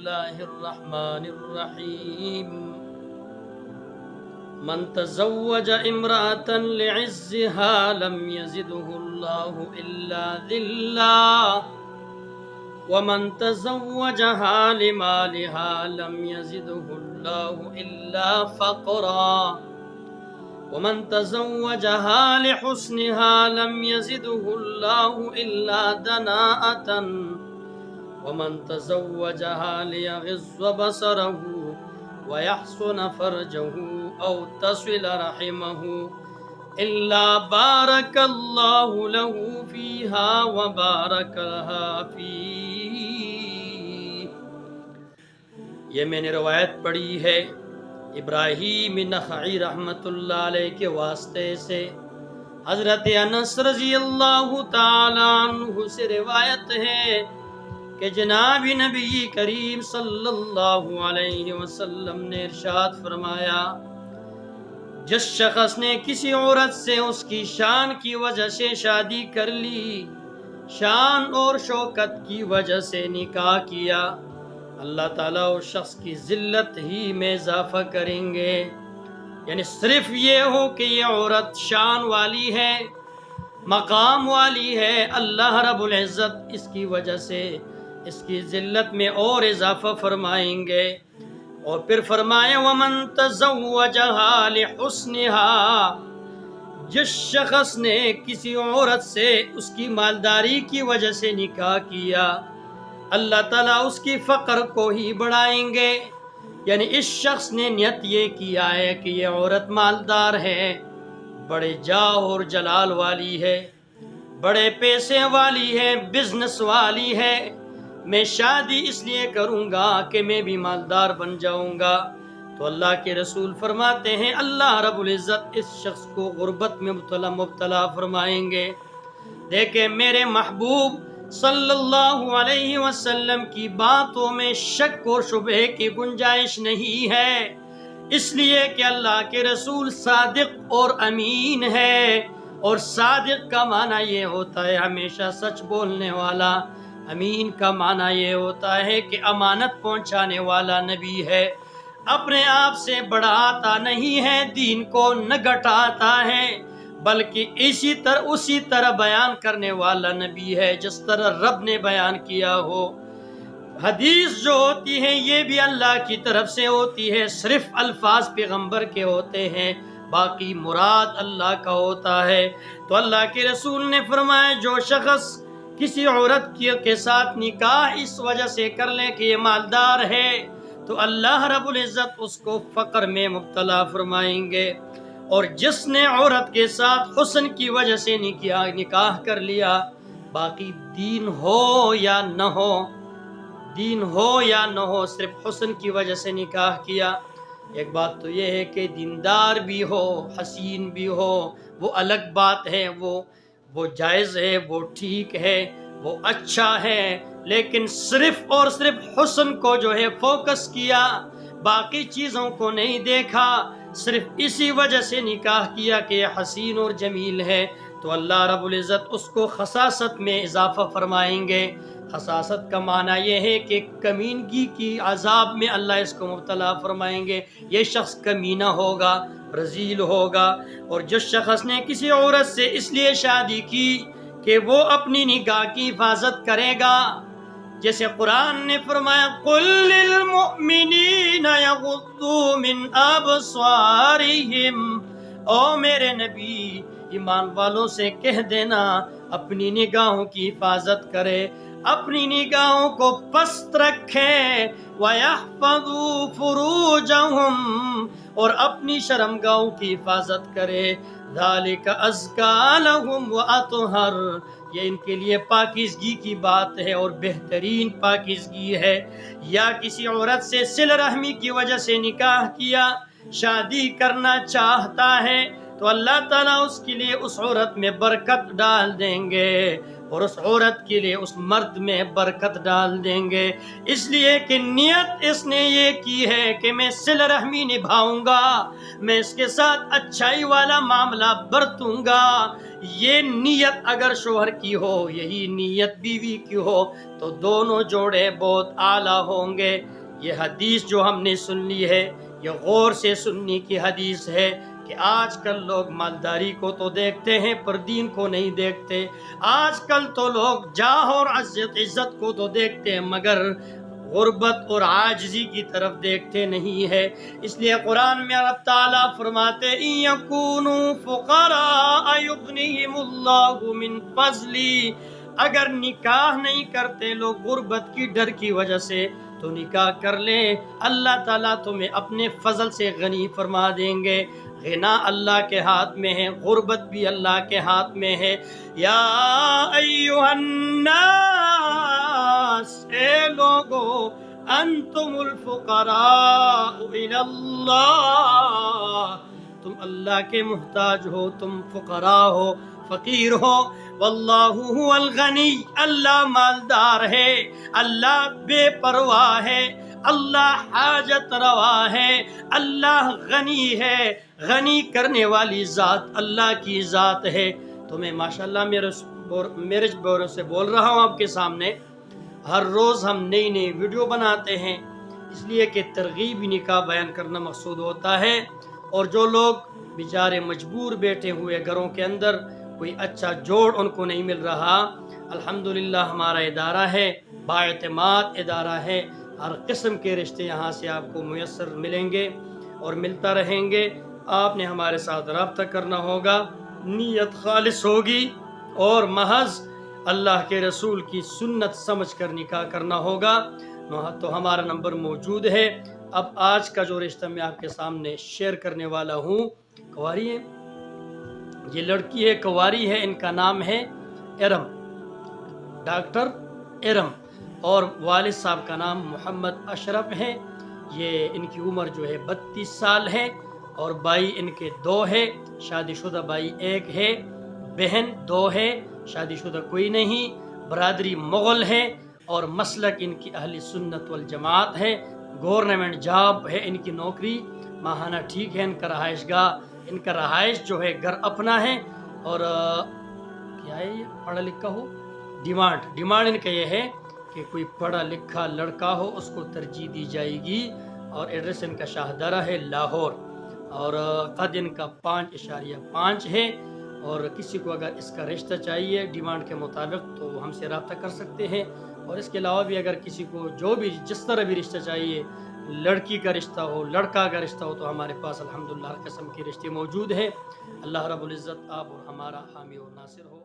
الله الرحمن الرحيم من تزوج امرأة لعزها لم يزده الله إلا ذلا ومن تزوجها لمالها لم يزده الله إلا فقرا ومن تزوجها لحسنها لم يزده الله إلا دناءة ومن تزوجها ليغض بصره ويحسن فرجه أو تصل رحمه إلا بارك الله له فيها وبارك لها فيه. یہ میں نے روایت پڑھی ہے ابراہیم نخعی رحمت اللہ علیہ کے واسطے سے. حضرت انس رضی اللہ تعالیٰ عنہ سے روایت ہے کہ جناب نبی کریم صلی اللہ علیہ وسلم نے ارشاد فرمایا جس شخص نے کسی عورت سے اس کی شان کی وجہ سے شادی کر لی، شان اور شوکت کی وجہ سے نکاح کیا، اللہ تعالیٰ اس شخص کی ذلت ہی میں اضافہ کریں گے. یعنی صرف یہ ہو کہ یہ عورت شان والی ہے، مقام والی ہے، اللہ رب العزت اس کی وجہ سے اس کی ذلت میں اور اضافہ فرمائیں گے. اور پھر فرمایا وَمَن تَزَوَّجَهَا لِحُسْنِهَا، جس شخص نے کسی عورت سے اس کی مالداری کی وجہ سے نکاح کیا، اللہ تعالیٰ اس کی فقر کو ہی بڑھائیں گے. یعنی اس شخص نے نیت یہ کیا ہے کہ یہ عورت مالدار ہے، بڑے جاہ اور جلال والی ہے، بڑے پیسے والی ہے، بزنس والی ہے، میں شادی اس لیے کروں گا کہ میں بھی مالدار بن جاؤں گا. تو اللہ کے رسول فرماتے ہیں اللہ رب العزت اس شخص کو غربت میں مبتلا فرمائیں گے. دیکھیں میرے محبوب صلی اللہ علیہ وسلم کی باتوں میں شک اور شبہ کی گنجائش نہیں ہے، اس لیے کہ اللہ کے رسول صادق اور امین ہے. اور صادق کا معنی یہ ہوتا ہے ہمیشہ سچ بولنے والا، امین کا معنی یہ ہوتا ہے کہ امانت پہنچانے والا نبی ہے، اپنے آپ سے بڑھاتا نہیں ہے، دین کو نہ گھٹاتا ہے، بلکہ اسی طرح بیان کرنے والا نبی ہے جس طرح رب نے بیان کیا ہو. حدیث جو ہوتی ہے یہ بھی اللہ کی طرف سے ہوتی ہے، صرف الفاظ پیغمبر کے ہوتے ہیں، باقی مراد اللہ کا ہوتا ہے. تو اللہ کے رسول نے فرمایا جو شخص کسی عورت کے ساتھ نکاح اس وجہ سے کر لے کہ یہ مالدار ہے تو اللہ رب العزت اس کو فقر میں مبتلا فرمائیں گے. اور جس نے عورت کے ساتھ حسن کی وجہ سے نکاح کر لیا، باقی دین ہو یا نہ ہو، دین ہو یا نہ ہو، صرف حسن کی وجہ سے نکاح کیا. ایک بات تو یہ ہے کہ دیندار بھی ہو، حسین بھی ہو، وہ الگ بات ہے، وہ جائز ہے، وہ ٹھیک ہے، وہ اچھا ہے، لیکن صرف اور صرف حسن کو جو ہے فوکس کیا، باقی چیزوں کو نہیں دیکھا، صرف اسی وجہ سے نکاح کیا کہ یہ حسین اور جمیل ہے، تو اللہ رب العزت اس کو خساست میں اضافہ فرمائیں گے. خساست کا معنی یہ ہے کہ کمینگی کی عذاب میں اللہ اس کو مبتلا فرمائیں گے. یہ شخص کمینہ ہوگا، رذیل ہوگا. اور جس شخص نے کسی عورت سے اس لیے شادی کی کہ وہ اپنی نگاہ کی حفاظت کرے گا، جیسے قرآن نے فرمایا قُل لِّلْمُؤْمِنِينَ يَغُضُّوا مِنْ أَبْصَارِهِمْ، او میرے نبی ایمان والوں سے کہہ دینا اپنی نگاہوں کی حفاظت کرے، اپنی نگاہوں کو پست رکھیں، وَيَحْفَظُوا فُرُوجَهُمْ، اور اپنی شرمگاہوں کی حفاظت کرے. ذَلِكَ أَزْكَىٰ لَهُمْ وَأَطْهَرُ، یہ ان کے لیے پاکیزگی کی بات ہے اور بہترین پاکیزگی ہے. یا کسی عورت سے صلہ رحمی کی وجہ سے نکاح کیا، شادی کرنا چاہتا ہے تو اللہ تعالیٰ اس کے لیے اس عورت میں برکت ڈال دیں گے اور اس عورت کے لیے اس مرد میں برکت ڈال دیں گے، اس لیے کہ نیت اس نے یہ کی ہے کہ میں صلہ رحمی نبھاؤں گا، میں اس کے ساتھ اچھائی والا معاملہ برتوں گا۔ یہ نیت اگر شوہر کی ہو، یہی نیت بیوی کی ہو، تو دونوں جوڑے بہت اعلیٰ ہوں گے۔ یہ حدیث جو ہم نے سن لی ہے، یہ غور سے سننے کی حدیث ہے کہ آج کل لوگ مالداری کو تو دیکھتے ہیں پر دین کو نہیں دیکھتے، آج کل تو لوگ جاہ اور عزت کو تو دیکھتے ہیں مگر غربت اور عاجزی کی طرف دیکھتے نہیں ہے۔ اس لیے قرآن میں اللہ تعالیٰ فرماتے إِن يَكُونُوا فُقَرَاءَ يُغْنِهِمُ اللَّهُ مِن فَضْلِهِ، اگر نکاح نہیں کرتے لوگ غربت کی ڈر کی وجہ سے تو نکاح کر لیں، اللہ تعالیٰ تمہیں اپنے فضل سے غنی فرما دیں گے۔ غنا اللہ کے ہاتھ میں ہے، غربت بھی اللہ کے ہاتھ میں ہے۔ یا ایھا الناس، اے لوگو، انتم الفقراء الی اللہ، تم اللہ کے محتاج ہو، تم فقراء ہو، فقیر ہو۔ واللہ هو الغنی، اللہ مالدار ہے، اللہ بے پرواہ ہے، اللہ حاجت روا ہے، اللہ غنی ہے، غنی کرنے والی ذات اللہ کی ذات ہے۔ تو میں ماشاءاللہ میرج بیورو سے بول رہا ہوں آپ کے سامنے، ہر روز ہم نئی نئی ویڈیو بناتے ہیں، اس لیے کہ ترغیبی نکاح بیان کرنا مقصود ہوتا ہے، اور جو لوگ بیچارے مجبور بیٹھے ہوئے گھروں کے اندر، کوئی اچھا جوڑ ان کو نہیں مل رہا، الحمدللہ ہمارا ادارہ ہے، بااعتماد ادارہ ہے، ہر قسم کے رشتے یہاں سے آپ کو میسر ملیں گے اور ملتا رہیں گے۔ آپ نے ہمارے ساتھ رابطہ کرنا ہوگا، نیت خالص ہوگی اور محض اللہ کے رسول کی سنت سمجھ کر نکاح کرنا ہوگا۔ تو ہمارا نمبر موجود ہے۔ اب آج کا جو رشتہ میں آپ کے سامنے شیئر کرنے والا ہوں، کنواری ہے، یہ لڑکی ہے، کنواری ہے، ان کا نام ہے ارم، ڈاکٹر ارم، اور والد صاحب کا نام محمد اشرف ہے۔ یہ ان کی عمر جو ہے 32 سال ہے، اور بھائی ان کے 2 ہے، شادی شدہ بھائی 1 ہے، بہن 2 ہے، شادی شدہ کوئی نہیں، برادری مغل ہے، اور مسلک ان کی اہل سنت والجماعت ہے، گورنمنٹ جاب ہے ان کی نوکری، ماہانہ ٹھیک ہے، ان کا رہائش گاہ، ان کا رہائش جو ہے گھر اپنا ہے، اور کیا ہے یہ پڑھا لکھا ہو، ڈیمانڈ ان کا یہ ہے کہ کوئی پڑھا لکھا لڑکا ہو اس کو ترجیح دی جائے گی، اور ایڈریس ان کا شاہدرہ ہے لاہور، اور قد ان کا 5.5 ہے، اور کسی کو اگر اس کا رشتہ چاہیے ڈیمانڈ کے مطابق تو ہم سے رابطہ کر سکتے ہیں، اور اس کے علاوہ بھی اگر کسی کو جو بھی جس طرح بھی رشتہ چاہیے، لڑکی کا رشتہ ہو، لڑکا کا رشتہ ہو، تو ہمارے پاس الحمدللہ ہر قسم کے رشتے موجود ہیں۔ اللہ رب العزت آپ اور ہمارا حامی اور ناصر ہو۔